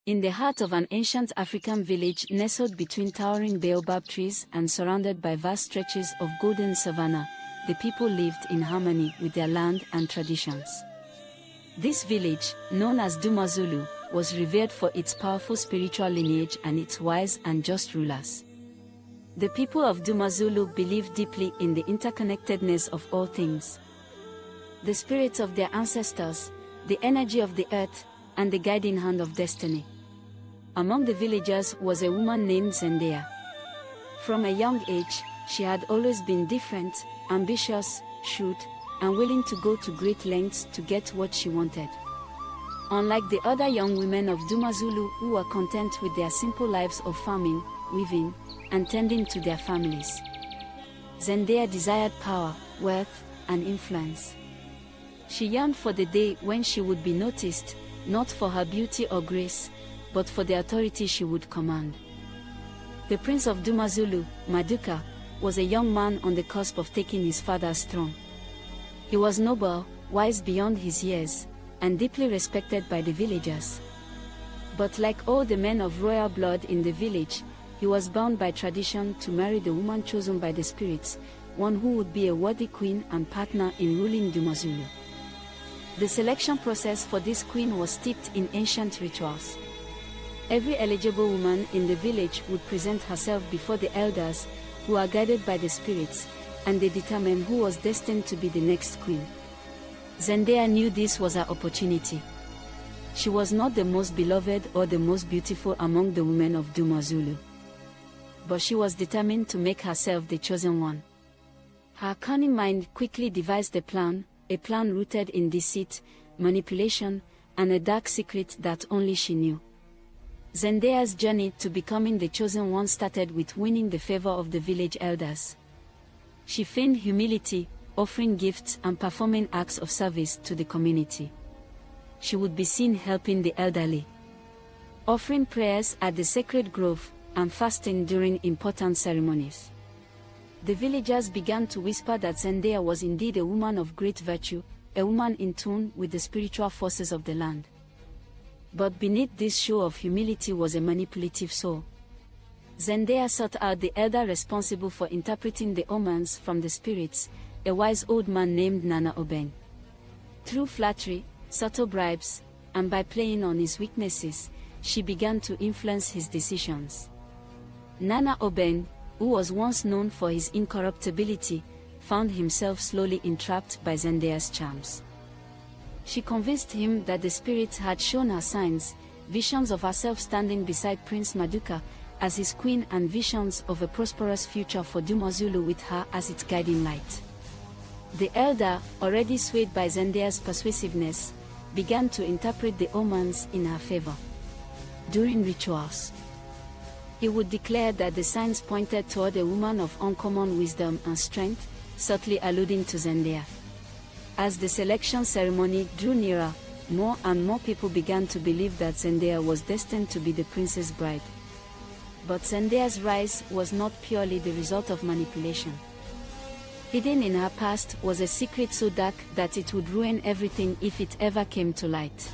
In the heart of an ancient African village nestled between towering baobab trees and surrounded by vast stretches of golden savanna, the people lived in harmony with their land and traditions. This village, known as Dumazulu, was revered for its powerful spiritual lineage and its wise and just rulers. The people of Dumazulu believed deeply in the interconnectedness of all things. The spirits of their ancestors, the energy of the earth, and the guiding hand of destiny. Among the villagers was a woman named Zendaya. From a young age, she had always been different, ambitious, shrewd, and willing to go to great lengths to get what she wanted. Unlike the other young women of Dumazulu who were content with their simple lives of farming, weaving, and tending to their families, Zendaya desired power, wealth, and influence. She yearned for the day when she would be noticed, not for her beauty or grace, but for the authority she would command. The prince of Dumazulu, Maduka, was a young man on the cusp of taking his father's throne. He was noble, wise beyond his years, and deeply respected by the villagers. But like all the men of royal blood in the village, he was bound by tradition to marry the woman chosen by the spirits, one who would be a worthy queen and partner in ruling Dumazulu. The selection process for this queen was steeped in ancient rituals. Every eligible woman in the village would present herself before the elders, who are guided by the spirits, and they determine who was destined to be the next queen. Zendaya knew this was her opportunity. She was not the most beloved or the most beautiful among the women of Dumazulu, but she was determined to make herself the chosen one. Her cunning mind quickly devised a plan rooted in deceit, manipulation, and a dark secret that only she knew. Zendaya's journey to becoming the chosen one started with winning the favor of the village elders. She feigned humility, offering gifts and performing acts of service to the community. She would be seen helping the elderly, offering prayers at the sacred grove, and fasting during important ceremonies. The villagers began to whisper that Zendaya was indeed a woman of great virtue, a woman in tune with the spiritual forces of the land. But beneath this show of humility was a manipulative soul. Zendaya sought out the elder responsible for interpreting the omens from the spirits, a wise old man named Nana Obeng. Through flattery, subtle bribes, and by playing on his weaknesses, she began to influence his decisions. Nana Obeng, who was once known for his incorruptibility, found himself slowly entrapped by Zendaya's charms. She convinced him that the spirits had shown her signs, visions of herself standing beside Prince Maduka as his queen and visions of a prosperous future for Dumazulu with her as its guiding light. The elder, already swayed by Zendaya's persuasiveness, began to interpret the omens in her favor. During rituals, he would declare that the signs pointed toward a woman of uncommon wisdom and strength, subtly alluding to Zendaya. As the selection ceremony drew nearer, more and more people began to believe that Zendaya was destined to be the prince's bride. But Zendaya's rise was not purely the result of manipulation. Hidden in her past was a secret so dark that it would ruin everything if it ever came to light.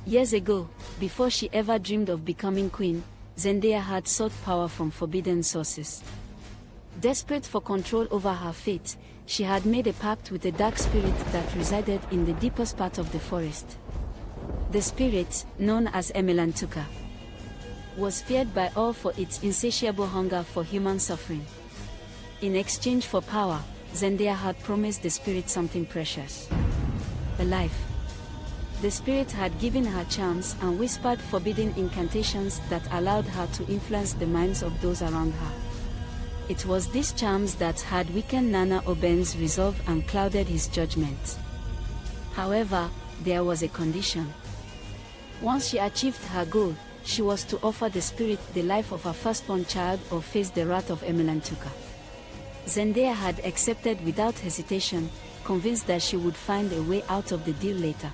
Years ago, before she ever dreamed of becoming queen, Zendaya had sought power from forbidden sources. Desperate for control over her fate, she had made a pact with a dark spirit that resided in the deepest part of the forest. The spirit, known as Emelantuka, was feared by all for its insatiable hunger for human suffering. In exchange for power, Zendaya had promised the spirit something precious: a life. The spirit had given her charms and whispered forbidding incantations that allowed her to influence the minds of those around her. It was these charms that had weakened Nana Obeng's resolve and clouded his judgment. However, there was a condition. Once she achieved her goal, she was to offer the spirit the life of her firstborn child or face the wrath of Emelantuka. Zendaya had accepted without hesitation, convinced that she would find a way out of the deal later.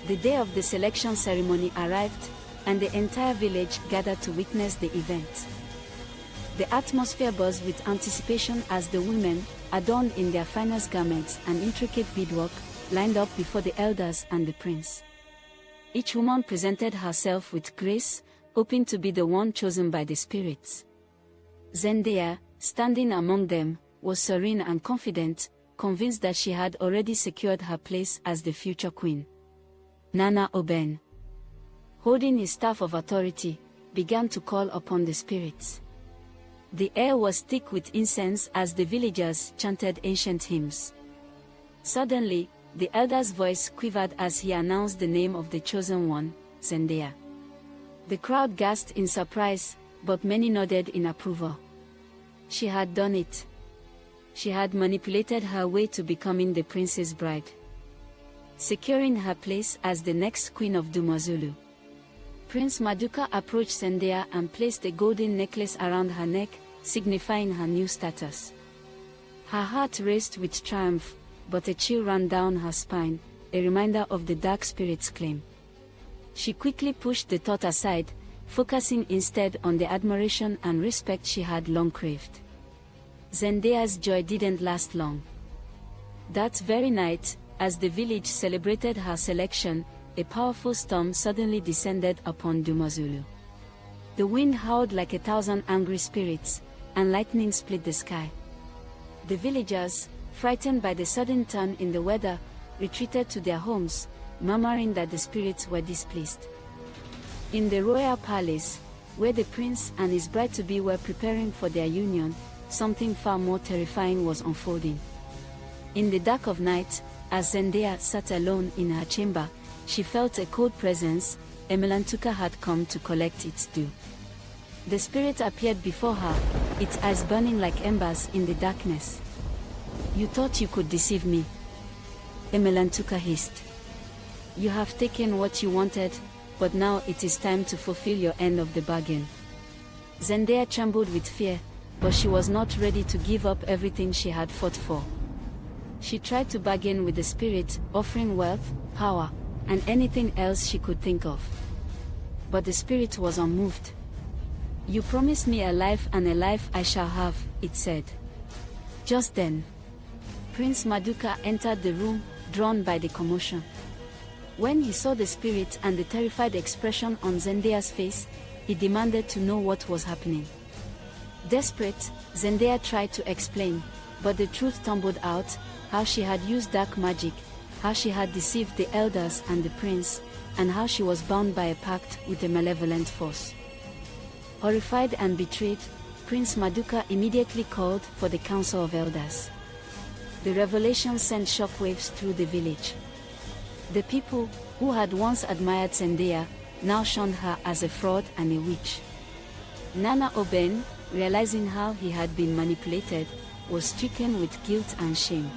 The day of the selection ceremony arrived, and the entire village gathered to witness the event. The atmosphere buzzed with anticipation as the women, adorned in their finest garments and intricate beadwork, lined up before the elders and the prince. Each woman presented herself with grace, hoping to be the one chosen by the spirits. Zendaya, standing among them, was serene and confident, convinced that she had already secured her place as the future queen. Nana Oben, holding his staff of authority, began to call upon the spirits. The air was thick with incense as the villagers chanted ancient hymns. Suddenly, the elder's voice quivered as he announced the name of the chosen one, Zendaya. The crowd gasped in surprise, but many nodded in approval. She had done it. She had manipulated her way to becoming the prince's bride, securing her place as the next queen of Dumazulu. Prince Maduka approached Zendaya and placed a golden necklace around her neck, signifying her new status. Her heart raced with triumph, but a chill ran down her spine, a reminder of the dark spirit's claim. She quickly pushed the thought aside, focusing instead on the admiration and respect she had long craved. Zendaya's joy didn't last long. That very night, as the village celebrated her selection, a powerful storm suddenly descended upon Dumazulu. The wind howled like 1,000 angry spirits, and lightning split the sky. The villagers, frightened by the sudden turn in the weather, retreated to their homes, murmuring that the spirits were displeased. In the royal palace, where the prince and his bride-to-be were preparing for their union, something far more terrifying was unfolding. In the dark of night, as Zendaya sat alone in her chamber, she felt a cold presence. Emelantuka had come to collect its due. The spirit appeared before her, its eyes burning like embers in the darkness. "You thought you could deceive me," Emelantuka hissed. "You have taken what you wanted, but now it is time to fulfill your end of the bargain." Zendaya trembled with fear, but she was not ready to give up everything she had fought for. She tried to bargain with the spirit, offering wealth, power, and anything else she could think of. But the spirit was unmoved. "You promised me a life, and a life I shall have," it said. Just then, Prince Maduka entered the room, drawn by the commotion. When he saw the spirit and the terrified expression on Zendaya's face, he demanded to know what was happening. Desperate, Zendaya tried to explain, but the truth tumbled out: how she had used dark magic, how she had deceived the elders and the prince, and how she was bound by a pact with a malevolent force. Horrified and betrayed, Prince Maduka immediately called for the Council of Elders. The revelation sent shockwaves through the village. The people, who had once admired Zendaya, now shunned her as a fraud and a witch. Nana Oben, realizing how he had been manipulated, was stricken with guilt and shame.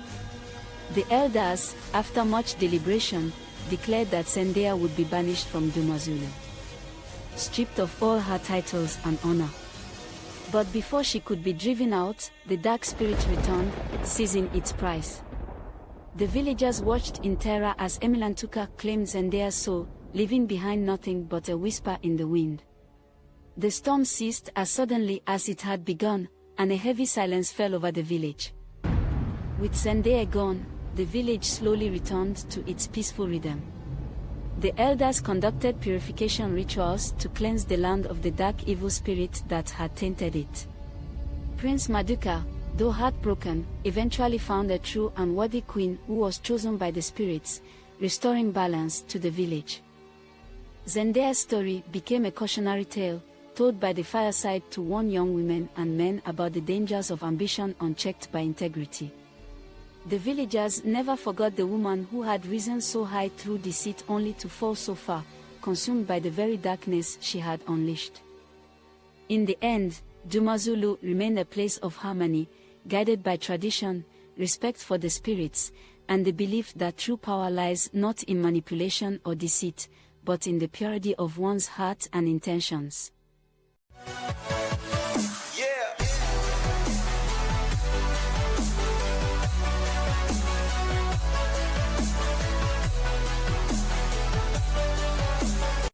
The elders, after much deliberation, declared that Zendaya would be banished from Dumazulu, stripped of all her titles and honor. But before she could be driven out, the dark spirit returned, seizing its prize. The villagers watched in terror as Emelantuka claimed Zendaya's soul, leaving behind nothing but a whisper in the wind. The storm ceased as suddenly as it had begun, and a heavy silence fell over the village. With Zendaya gone, the village slowly returned to its peaceful rhythm. The elders conducted purification rituals to cleanse the land of the dark evil spirit that had tainted it. Prince Maduka, though heartbroken, eventually found a true and worthy queen who was chosen by the spirits, restoring balance to the village. Zendaya's story became a cautionary tale, told by the fireside to warn young women and men about the dangers of ambition unchecked by integrity. The villagers never forgot the woman who had risen so high through deceit only to fall so far, consumed by the very darkness she had unleashed. In the end, Dumazulu remained a place of harmony, guided by tradition, respect for the spirits, and the belief that true power lies not in manipulation or deceit, but in the purity of one's heart and intentions.